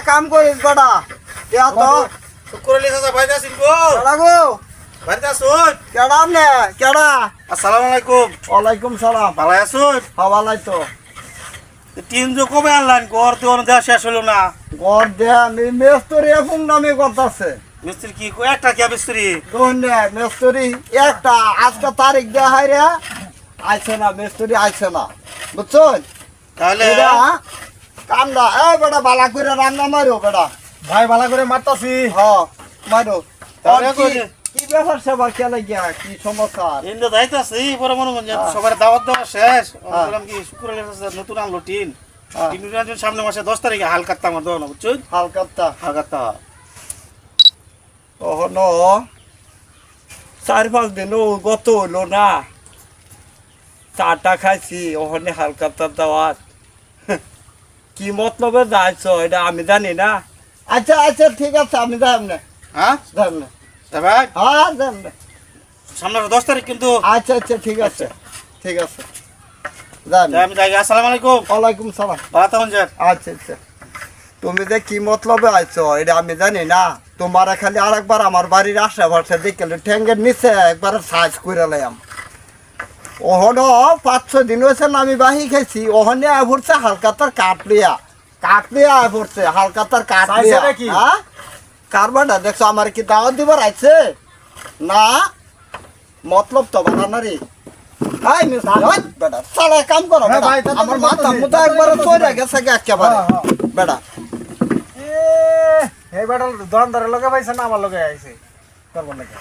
কাম করিস বেটা ইয়া তো শুক্রলি চাচা বাইরে আছেন গো কেডা গো বাইরে আসুন কেডা আমনে কেডা আসসালামু আলাইকুম ওয়ালাইকুম সালাম ভালো আছুন হওয়ালাই তো তিন যে কবে আনলেন ঘর তো দেওয়া শেষ হলো না ঘর দে আমি মেস্তরি এখন নামে করতেছে মিস্ত্রি কি একটা কে মিস্ত্রি দোনে মেস্তরি একটা আজকে তারিখ দেয়া হয় রে আইছে না মেস্তরি আইছে না বুঝছেন তাহলে এটা কামড়া এই বেটা বালা করে রান্না মারো বেটা ভাই ভালো করে মারতাছি হ্যাঁ মারো তাহলে আর কি ব্যাপার সেবা খেলে গিয়া কি সমস্যা ইন্দো দায়িত্ব আছে পরে মনে করেন সবার দাওয়াত দেওয়া শেষ বললাম কি শুক্রলি চাচা নতুন আনলো টিন টিন সামনে মাসে 10 তারিখে হালকাত্তা আমার দেওয়া না বুঝছেন হালকাতা হালকাত্তা তখন 4-5 দিন গত হইলো না চাটা খাইছি ওখানে হালকাতা দাওয়াত কি মতলবে যাইছ এটা আমি জানি না আচ্ছা আচ্ছা ঠিক আছে আমি যাই না হ্যাঁ যাই না ভাই হ্যাঁ যাই না সামনে 10 তারিখ কিন্তু আচ্ছা আচ্ছা ঠিক আছে ঠিক আছে যাই আমি যাই আসসালামু আলাইকুম ওয়ালাইকুম সালাম ভালো থাকুন যান আচ্ছা আচ্ছা তুমি যে কি মতলবে আইছো এটা আমি জানি না তোমার খালি আরেকবার আমার বাড়ির আশেপাশে দেখলে ঠ্যাঙ্গের নিচে একবার সাইজ করে লাম ওহনো 5-6 দিন হয়েছে না আমি বাহি খাইছি ওহনে আয় পড়ছে হালকাতার কাটলিয়া আয় পড়ছে হালকাতার কাটলিয়া সাইজে নাকি? হ্যাঁ কারবারটা দেখছো আমার কি দাওয়াত দিবার আইছে না মতলব তো বানা রে হাই মিস্টার ওই বেটা সালা কাম করো হ্যাঁ বেটা। ভাই, তা তো আমার করতেছি। মাথা মুতা একবার চড়ে গেছে একেবারে হ্যাঁ, হ্যাঁ। বেটা এ হে বেটা দোকানদারের লগে পাইছে না আমার লগে আইছে করব নাকি